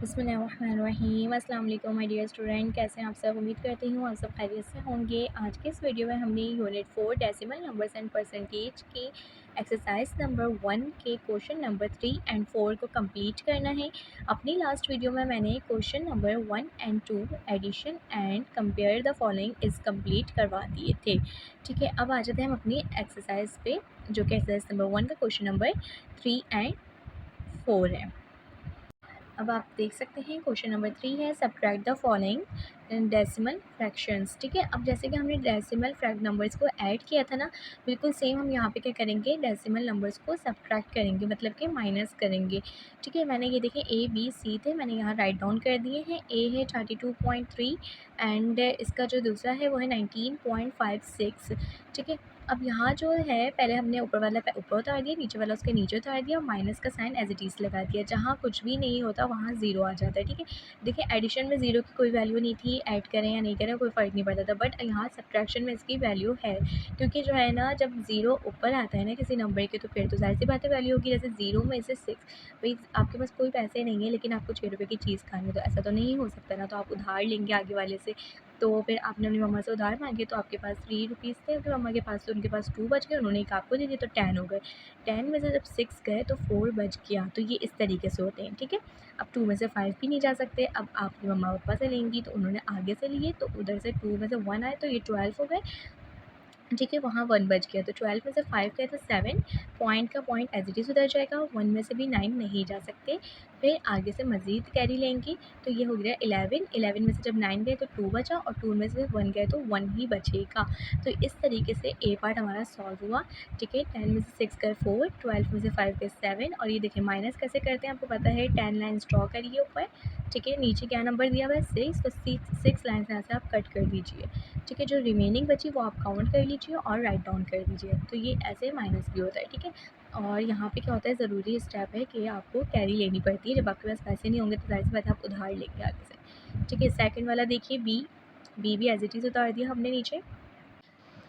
बिस्मिल्लाहिर्रहमानिर्रहीम। अस्सलाम वालेकुम माय डियर स्टूडेंट, कैसे हैं आप सब। उम्मीद करती हूँ आप सब खैरियत से होंगे। आज के इस वीडियो में हमने unit 4 decimal numbers and percentage की एक्सरसाइज नंबर 1 के क्वेश्चन नंबर 3 एंड 4 को कंप्लीट करना है। अपनी लास्ट वीडियो में मैंने question number 1 and 2 addition and compare the following is complete करवा दिए थे। ठीक है, अब आ जाते हैं हम अपनी एक्सरसाइज पे, जो कि एक्सरसाइज नंबर 1 का क्वेश्चन नंबर 3 एंड 4 है। अब आप देख सकते हैं क्वेश्चन नंबर 3 है, subtract the following decimal fractions. ठीक है, अब जैसे कि हमने डेसिमल नंबर्स को ऐड किया था ना, बिल्कुल सेम हम यहाँ पे क्या करेंगे, डेसिमल नंबर्स को सब्ट्रैक्ट करेंगे, मतलब कि माइनस करेंगे। ठीक है, मैंने ये देखें ए बी सी थे, मैंने यहाँ राइट डाउन कर दिए हैं। ए है 32.3 एंड इसका जो दूसरा है वो है 19.56। ठीक है, अब यहाँ जो है पहले हमने ऊपर वाला ऊपर उतार दिया, नीचे वाला उसके नीचे उतार दिया और माइनस का साइन एज इट इज़ लगा दिया। जहाँ कुछ भी नहीं होता वहाँ ज़ीरो आ जाता है। ठीक है, देखिए एडिशन में ज़ीरो की कोई वैल्यू नहीं थी, ऐड करें या नहीं करें कोई फ़र्क नहीं पड़ता था, बट यहाँ सब्ट्रैक्शन में इसकी वैल्यू है, क्योंकि जो है ना, जब ज़ीरो ऊपर आता है ना किसी नंबर के, तो फिर तो ज़ाहिर सी बात है वैल्यू होगी। जैसे ज़ीरो में से 6, भाई आपके पास कोई पैसे नहीं है लेकिन आपको 6 रुपये की चीज़ खानी है, तो ऐसा तो नहीं हो सकता ना, तो आप उधार लेंगे आगे वाले से। तो फिर आपने अपनी मम्मा से उधार मांगे, तो आपके पास 3 रुपीज़ थे आपकी मम्मा के पास, तो उनके पास 2 बच गए, उन्होंने एक आपको दे दिए, तो 10 हो गए। 10 में से जब 6 गए तो 4 बच गया। तो ये इस तरीके से होते हैं। ठीक है, अब 2 में से 5 भी नहीं जा सकते। अब आप अपनी मम्मा पापा से लेंगी, तो उन्होंने आगे से लिए, तो उधर से 2 में से 1 आए, तो ये 12 हो गए। ठीक है, वहाँ 1 बच गया, तो 12 में से 5 गए तो 7, पॉइंट का पॉइंट एज इट इज़ उधर जाएगा। 1 में से भी 9 नहीं जा सकते। फिर आगे से मज़ीद कैरी लेंगी, तो ये हो गया 11। 11 में से जब 9 गए तो 2 बचा, और 2 में से 1 गए तो 1 ही बचेगा। तो इस तरीके से ए पार्ट हमारा सॉल्व हुआ। ठीक है, 10 में से 6 गए 4, 12 में से 5 गए 7, और ये देखिए माइनस कैसे करते हैं आपको पता है। 10 लाइन्स ड्रॉ करिए ऊपर। ठीक है, नीचे क्या नंबर दिया हुआ है 6, तो 6 लाइन्स यहाँ से आप कट कर दीजिए। ठीक है, जो रिमेनिंग बची वो आप काउंट कर लीजिए और राइट डाउन कर दीजिए। तो ये ऐसे माइनस भी होता है। ठीक है, और यहाँ पे क्या होता है, ज़रूरी स्टेप है कि आपको कैरी लेनी पड़ती है। जब आपके पास पैसे नहीं होंगे तो ज़ाहिर सी बात है आप उधार लेंगे आगे से। ठीक है, सेकंड वाला देखिए, बी। बी भी एज इट इज़ उतार दिया हमने नीचे।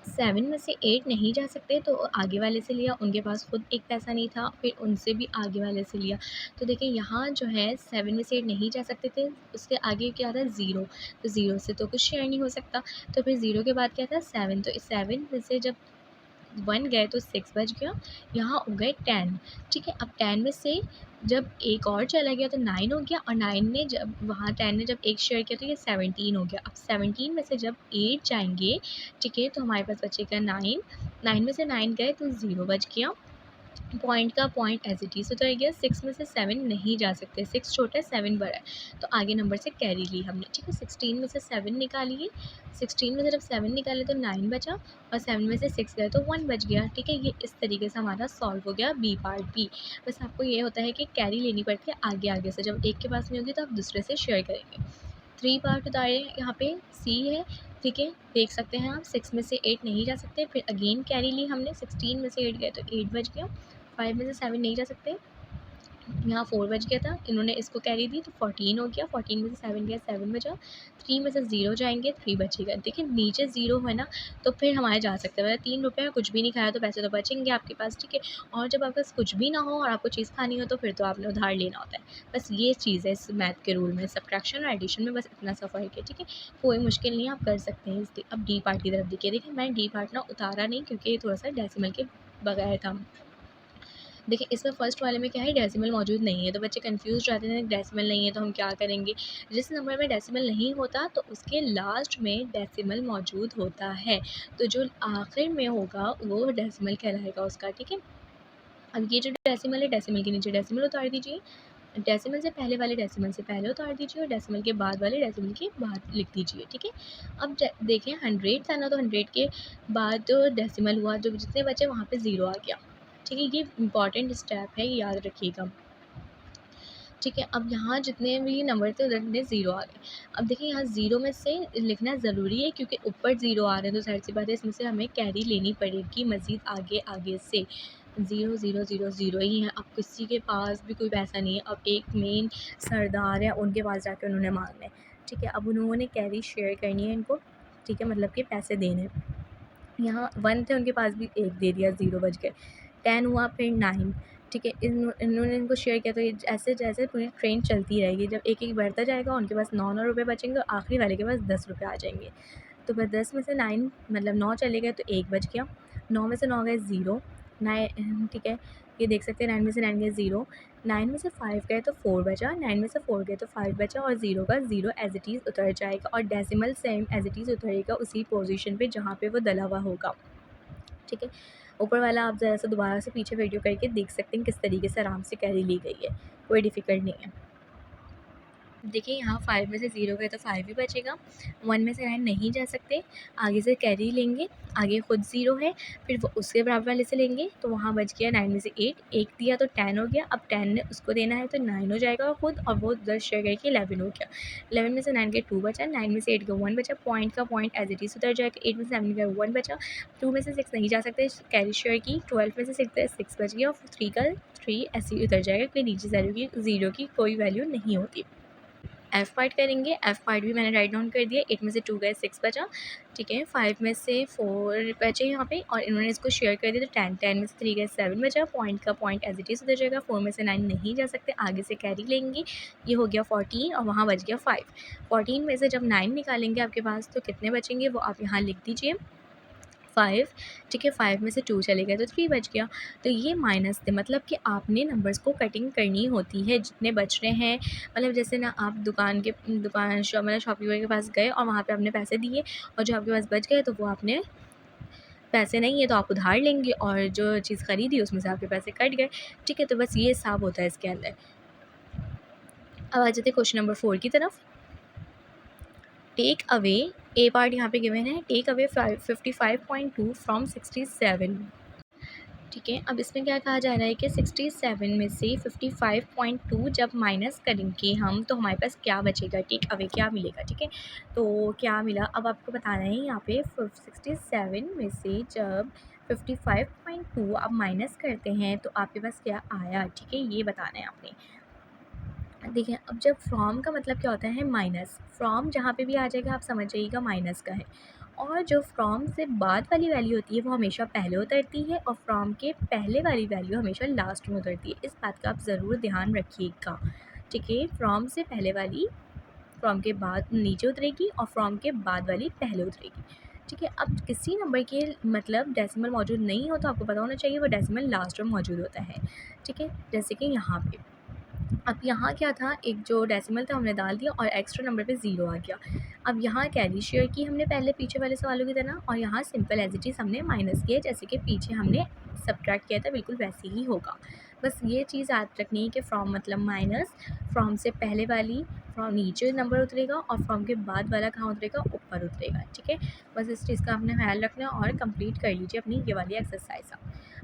7 में से 8 नहीं जा सकते, तो आगे वाले से लिया, उनके पास खुद एक पैसा नहीं था, फिर उनसे भी आगे वाले से लिया। तो देखिए यहाँ जो है 7 में से 8 नहीं जा सकते थे, उसके आगे क्या था, ज़ीरो। तो ज़ीरो से तो कुछ शेयर नहीं हो सकता, तो फिर ज़ीरो के बाद क्या था, 7। तो इस 7 में से जब 1 गए तो 6 बच गया, यहाँ हो गए 10। ठीक है, अब 10 में से जब एक और चला गया तो 9 हो गया, और 9 ने जब वहाँ 10 ने जब एक शेयर किया तो ये 17 हो गया। अब 17 में से जब 8 जाएँगे, ठीक है, तो हमारे पास बचेगा 9। 9 में से 9 गए तो 0 बच गया, पॉइंट का पॉइंट एज इट इज़ उतर गया। 6 में से 7 नहीं जा सकते, 6 छोटा है 7 बड़ा है, तो आगे नंबर से कैरी ली हमने। ठीक है, 16 में से 7 निकालिए। 16 में से जब 7 निकाले तो 9 बचा, और 7 में से 6 गए तो 1 बच गया। ठीक है, ये इस तरीके से हमारा सॉल्व हो गया बी पार्ट भी। बस आपको ये होता है कि कैरी लेनी पड़ती है आगे आगे से, जब एक के पास नहीं होगी तो आप दूसरे से शेयर करेंगे। 3 पार्ट उतारे यहाँ पे, सी है। ठीक है, देख सकते हैं आप, 6 में से 8 नहीं जा सकते, फिर अगेन कैरी ली हमने। 16 में से 8 गए तो 8 बच गया। 5 में से 7 नहीं जा सकते, यहाँ 4 बच गया था, इन्होंने इसको कैरी दी तो 14 हो गया। 14 में से 7 गया, 7 बचा। 3 में से 0 जाएँगे, 3 बचेगा। देखिए नीचे 0 है ना, तो फिर हमारे जा सकते हैं, मतलब 3 रुपये में कुछ भी नहीं खाया तो पैसे तो बचेंगे आपके पास। ठीक है, और जब आपके पास कुछ भी ना हो और आपको चीज़ खानी हो तो फिर तो आपने उधार लेना होता है। बस ये चीज़ है इस मैथ के रूल में, सब्ट्रैक्शन और एडिशन में बस इतना सा फ़र्क है। ठीक है, कोई मुश्किल नहीं है, आप कर सकते हैं। अब डी पार्ट की तरफ देखिए। देखिए मैंने डी पार्ट ना उतारा नहीं, क्योंकि ये थोड़ा-सा डेसिमल के बगैर था। देखिए इसमें फर्स्ट वाले में क्या है, डेसिमल मौजूद नहीं है, तो बच्चे कंफ्यूज हो जाते हैं, डेसिमल नहीं है तो हम क्या करेंगे। जिस नंबर में डेसिमल नहीं होता तो उसके लास्ट में डेसिमल मौजूद होता है, तो जो आखिर में होगा वो डेसिमल कहलाएगा उसका। ठीक है, अब ये जो डेसिमल है, डेसिमल के नीचे डेसिमल उतार दीजिए। डेसिमल से पहले वाले डेसिमल से पहले उतार दीजिए, और डेसिमल के बाद वाले डेसिमल के बाद लिख दीजिए। ठीक है, अब देखें 100 था ना, तो 100 के बाद जो डेसिमल हुआ, जो जितने बचे वहाँ पे ज़ीरो आ गया। ठीक है, ये इंपॉर्टेंट स्टेप है, ये याद रखिएगा। ठीक है, अब यहाँ जितने भी नंबर थे उधर में ज़ीरो आ गए। अब देखिए यहाँ ज़ीरो में से लिखना ज़रूरी है, क्योंकि ऊपर ज़ीरो आ रहे हैं, तो ज़ाहिर सी बात है इसमें से हमें कैरी लेनी पड़ेगी मज़ीद आगे आगे से। 0 0 0 0 ही है, अब किसी के पास भी कोई पैसा नहीं है। अब एक मेन सरदार है, उनके पास जाके उन्होंने मांगना है। ठीक है, अब उन्होंने कैरी शेयर करनी है इनको। ठीक है, मतलब कि पैसे देने हैं। यहाँ 1 थे उनके पास भी, 1 दे दिया, 0 बच गए। 10 हुआ, फिर 9। ठीक है, इन्होंने इनको शेयर किया, तो ये ऐसे जैसे पूरी ट्रेन चलती रहेगी, जब एक-एक बढ़ता जाएगा उनके पास 9-9 रुपए बचेंगे और आखिरी वाले के पास 10 रुपए आ जाएंगे। तो बस 10 में से 9 मतलब 9 चले गए तो 1 बच गया, 9 में से 9 गए 0, ठीक है, ये देख सकते हैं 9 में से 9 गए 0, 9 में से 5 गए तो 4 बचा, 9 में से 4 गए तो 5 बचा और 0 का 0 एज़ इट इज़ उतर जाएगा और decimal same as it is उतरेगा उसी पोज़ीशन पे जहाँ पे वो डला हुआ होगा। ठीक है, ऊपर वाला आप ज़रा सा दोबारा से पीछे वीडियो करके देख सकते हैं किस तरीके से आराम से कैरी ली गई है, कोई डिफ़िकल्ट नहीं है। देखिए यहाँ 5 में से 0 गए तो 5 ही बचेगा, 1 में से 9 नहीं जा सकते, आगे से कैरी लेंगे, आगे खुद 0 है, फिर वो उसके बराबर वाले से लेंगे तो वहाँ बच गया 9 में से 8, 1 दिया तो 10 हो गया, अब 10 ने उसको देना है तो 9 हो जाएगा खुद और वो 10 शेयर करके 11 हो गया। 11 में से 9 गए 2 बचा, 9 में से 8 का 1 बचा, पॉइंट का पॉइंट एज़ इट इज़ उतर जाएगा, 8 में से 7 गया 1 बचा, 2 में से 6 नहीं जा सकते, कैरी शेयर की, 12 में से 6 गए 6 बच गया और 3 का 3 ऐसे ही उतर जाएगा क्योंकि नीचे ज़ीरो की कोई वैल्यू नहीं होती। एफ पार्ट करेंगे, एफ पार्ट भी मैंने राइट डाउन कर दिया, 8 में से 2 गए 6 बचा, ठीक है, 5 में से 4 बचे यहाँ पे और इन्होंने इसको शेयर कर दिया तो 10, 10 में से 3 गए 7 बचा, पॉइंट का पॉइंट एज इट इज़ उधर जाएगा, 4 में से 9 नहीं जा सकते, आगे से कैरी लेंगे, ये हो गया 14 और वहाँ बच गया 5, 14 में से जब 9 निकालेंगे आपके पास तो कितने बचेंगे वो आप यहाँ लिख दीजिए 5, ठीक है, 5 में से 2 चले गए तो 3 बच गया। तो ये माइनस थे, मतलब कि आपने नंबर्स को कटिंग करनी होती है जितने बच रहे हैं, मतलब जैसे ना आप मतलब शॉपकीपर के पास गए और वहाँ पे आपने पैसे दिए और जो आपके पास बच गए तो वो आपने पैसे नहीं है तो आप उधार लेंगे और जो चीज़ खरीदी उसमें से आपके पैसे कट गए, ठीक है, तो बस ये हिसाब होता है इसके अंदर। अब आ जाते हैं क्वेश्चन नंबर 4 की तरफ। टेक अवे, ए पार्ट यहाँ पे गिवन है, टेक अवे 55.2 फ्रॉम 67, ठीक है। अब इसमें क्या कहा जा रहा है कि 67 में से 55.2 जब माइनस करेंगे हम तो हमारे पास क्या बचेगा, टेक अवे क्या मिलेगा, ठीक है। तो क्या मिला अब आपको बताना है यहाँ पे 67 में से जब 55.2 आप माइनस करते हैं तो आपके पास क्या आया, ठीक है, ये बताना है आपने। देखिए अब जब फ्रॉम का मतलब क्या होता है, माइनस, फ्रॉम जहाँ पे भी आ जाएगा आप समझ जाइएगा माइनस का है और जो फ्रॉम से बाद वाली वैल्यू होती है वो हमेशा पहले उतरती है और फ्रॉम के पहले वाली वैल्यू हमेशा लास्ट में उतरती है, इस बात का आप ज़रूर ध्यान रखिएगा, ठीक है। फ्रॉम से पहले वाली फ्रॉम के बाद नीचे उतरेगी और फ्रॉम के बाद वाली पहले उतरेगी, ठीक है। अब किसी नंबर के मतलब डेसिमल मौजूद नहीं हो तो आपको पता होना चाहिए वो डेसिमल लास्ट में मौजूद होता है, ठीक है। जैसे कि यहाँ पे अब यहाँ क्या था, एक जो डेसिमल था हमने डाल दिया और एक्स्ट्रा नंबर पे 0 आ गया। अब यहाँ कैरी शेयर की हमने पहले पीछे वाले सवालों की तरह और यहाँ सिंपल एज इट इज़ हमने माइनस किया जैसे कि पीछे हमने सब्ट्रैक्ट किया था, बिल्कुल वैसे ही होगा। बस ये चीज़ याद रखनी है कि फ्रॉम मतलब माइनस, फ्रॉम से पहले वाली फ्रॉम नीचे नंबर उतरेगा और फ्रॉम के बाद वाला कहाँ उतरेगा, ऊपर उतरेगा, ठीक है। बस इस चीज़ का आपने ख्याल रखना और कंप्लीट कर लीजिए अपनी ये वाली एक्सरसाइज।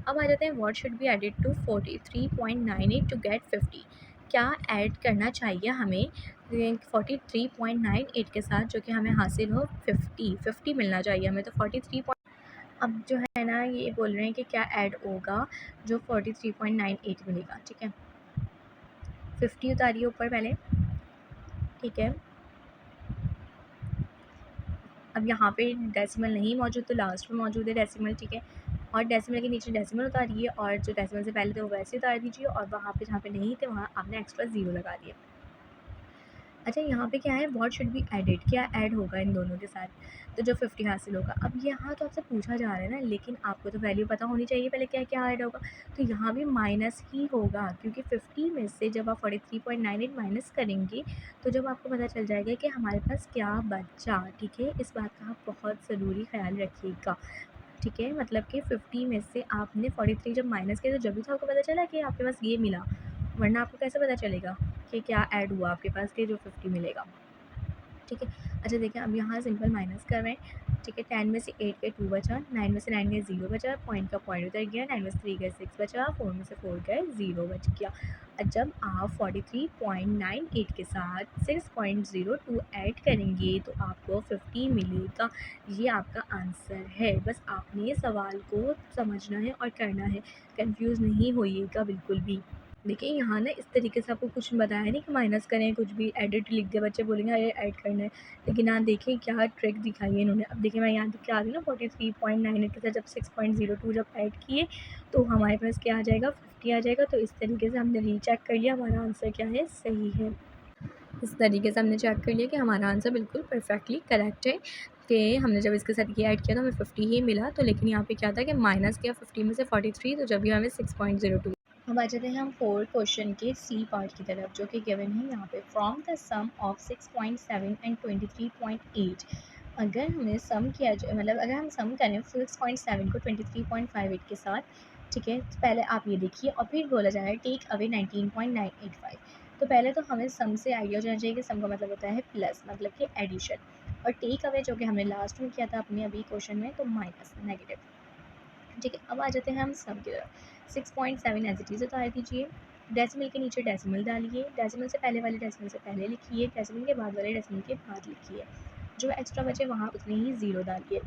अब आ जाते हैं what should be added to 43.98 to get 50, क्या ऐड करना चाहिए हमें 43.98 के साथ जो कि हमें हासिल हो 50 मिलना चाहिए हमें, तो 43 अब जो है ना ये बोल रहे हैं कि क्या ऐड होगा जो 43.98 मिलेगा, ठीक है। 50 उतारिए ऊपर पहले, ठीक है। अब यहाँ पे डेसिमल नहीं मौजूद तो लास्ट में मौजूद है डेसिमल, ठीक है, और डेसिमल के नीचे डेसिमल उतारिए और जो डेसिमल से पहले थे वो वैसे उतार दीजिए और वहाँ पे जहाँ पे नहीं थे वहाँ आपने एक्स्ट्रा 0 लगा दिया। अच्छा यहाँ पे क्या है, व्हाट शुड बी एडेड, क्या ऐड होगा इन दोनों के साथ, तो जो 50 हासिल होगा। अब यहाँ तो आपसे पूछा जा रहा है ना, लेकिन आपको तो वैल्यू पता होनी चाहिए पहले क्या क्या ऐड होगा, तो यहाँ भी माइनस ही होगा क्योंकि 50 में से जब आप 43.98 माइनस करेंगे तो जब आपको पता चल जाएगा कि हमारे पास क्या बचा, ठीक है, इस बात का आप बहुत ज़रूरी ख्याल रखिएगा, ठीक है। मतलब कि 50 में से आपने 43 जब माइनस किया तो जब भी तो आपको पता चला कि आपके पास ये मिला, वरना आपको कैसे पता चलेगा कि क्या ऐड हुआ आपके पास कि जो 50 मिलेगा, ठीक है। अच्छा देखिए अब यहाँ सिंपल माइनस कर रहे हैं, ठीक है। 10 में से 8 गए 2 बचा, 9 में से 9 गए 0 बचा, पॉइंट का पॉइंट उतर गया, 9 में से 3 गए 6 बचा, 4 में से 4 गए 0 बच गया। जब आप 43.98 के साथ 6.02 ऐड करेंगे तो आपको 50 मिलेगा, ये आपका आंसर है। बस आपने सवाल को समझना है और करना है, कंफ्यूज नहीं होइएगा बिल्कुल भी। देखिए यहाँ ना इस तरीके से आपको कुछ बताया नहीं कि माइनस करें, कुछ भी एडिट लिख दिया, बच्चे बोलेंगे अरे ऐड करना है। लेकिन यहाँ देखिए क्या ट्रिक दिखाई है इन्होंने। अब देखिए मैं यहाँ दिखा रही हूँ ना 43.98 के साथ जब 6.02 जब ऐड किए तो हमारे पास क्या आ जाएगा, 50 आ जाएगा। तो इस तरीके से हमने रीचेक कर लिया हमारा आंसर क्या है, सही है। इस तरीके से हमने चेक कर लिया कि हमारा आंसर बिल्कुल परफेक्टली करेक्ट है कि हमने जब इसके साथ ये ऐड किया तो हमें 50 ही मिला। तो लेकिन यहाँ पे क्या था कि माइनस किया 50 में से 43, तो जब भी हमें 6.02। अब आ जाते हैं हम फोर्थ क्वेश्चन के सी पार्ट की तरफ, जो कि गिवन है यहाँ पे from the sum of 6.7 and 23.8। अगर हमें सम किया जाए, मतलब अगर हम सम करें 6.7 को 23.58 के साथ, ठीक है, तो पहले आप ये देखिए और फिर बोला जा रहा है टेक अवे 19.985। तो पहले तो हमें सम से आइडिया हो जाना चाहिए कि सम का मतलब होता है प्लस, मतलब कि एडिशन, और टेक अवे जो कि हमने लास्ट में किया था अपने अभी क्वेश्चन में, तो माइनस, नेगेटिव। ठीक है, अब आ जाते हैं हम सम की तरफ। 6.7 एज इट इज़ उतार दीजिए, डेसिमल के नीचे डेसिमल डालिए, डेसिमल से पहले वाले डेसिमल से पहले लिखिए, डेसिमल के बाद वाले डेसिमल के बाद लिखिए, जो एक्स्ट्रा बचे वहाँ उतने ही ज़ीरो डालिए,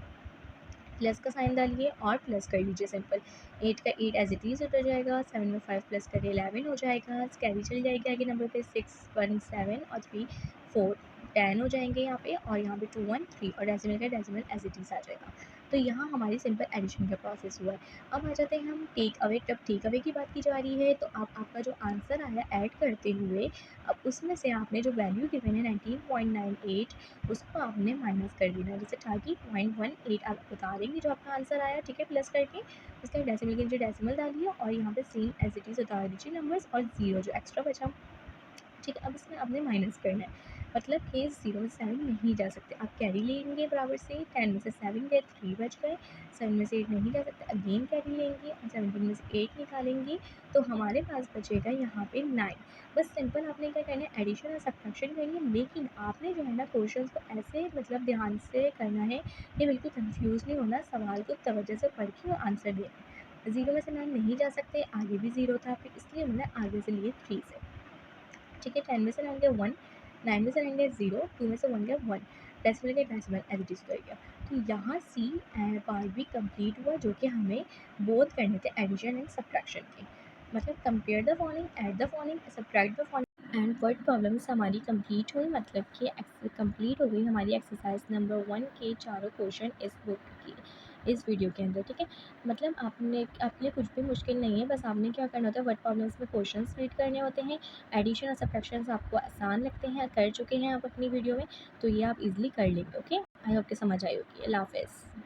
प्लस का साइन डालिए और प्लस कर लीजिए सिंपल। 8 का 8 एज इट इज़ उतर जाएगा, 7 में 5 प्लस करिए 11 हो जाएगा, कैरी चल जाएगी आगे नंबर पे, 6 1 7 और 3 4 10 हो जाएंगे यहाँ पे, और यहाँ पे 2 1 3 और डेसिमल का डेसिमल एज इट इज़ आ जाएगा। तो यहाँ हमारी सिंपल एडिशन का प्रोसेस हुआ है। अब आ जाते हैं हम टेक अवे। जब टेक अवे की बात की जा रही है तो आप आपका जो आंसर आया ऐड करते हुए, अब उसमें से आपने जो वैल्यू गिवन है 19.98, उसको आपने माइनस कर देना है, जैसे 30.18 आप बता देंगे जो आपका आंसर आया, ठीक है, प्लस करके इसका डेसिमल के नीचे डेसिमल डालिए और यहाँ पे सेम एज इट इज़ उतार दीजिए नंबर्स और ज़ीरो जो एक्स्ट्रा बचा, ठीक है। अब इसमें आपने माइनस करना है, मतलब कि 0 में 7 नहीं जा सकते, आप कैरी लेंगे बराबर से, 10 में से 7 गए 3 बच गए, 7 में से 8 नहीं जा सकते, अगेन कैरी लेंगे और 17 में से 8 निकालेंगे, तो हमारे पास बचेगा यहाँ पे 9। बस सिंपल आपने क्या करना है, एडिशन और सब्ट्रैक्शन करनी है, लेकिन आपने जो है ना क्वेश्चंस को ऐसे मतलब ध्यान से करना है कि बिल्कुल कंफ्यूज नहीं होना, सवाल को तवज्जो से पढ़ के और आंसर देना है। 0 में से 9 नहीं जा सकते, आगे भी 0 था, फिर इसलिए मैंने आगे से लिए 3 से, ठीक है। 10 में से 9 गया 1, 9 में से 9 गया 0, 2 में से 1 गया 1, डेसिमल के डेसिमल एज इट इज़ कर गया। तो यहाँ सी पार्ट भी कंप्लीट हुआ, जो कि हमें बोथ करने थे, एडिशन एंड सब्ट्रैक्शन के, मतलब compare the following, add the following, subtract the following and word problems हमारी कंप्लीट हुई, मतलब कि कंप्लीट हो गई हमारी एक्सरसाइज नंबर 1 के चारों क्वेश्चन इस बुक की, इस वीडियो के अंदर, ठीक है। मतलब आपके लिए कुछ भी मुश्किल नहीं है, बस आपने क्या करना होता है, वर्ड प्रॉब्लम्स में क्वेश्चंस रीड करने होते हैं, एडिशन और सब्ट्रैक्शंस आपको आसान लगते हैं, कर चुके हैं आप अपनी वीडियो में, तो ये आप इजीली कर लेंगे। ओके, आई होप कि समझ आई होगी। अल्लाह हाफ़िज़।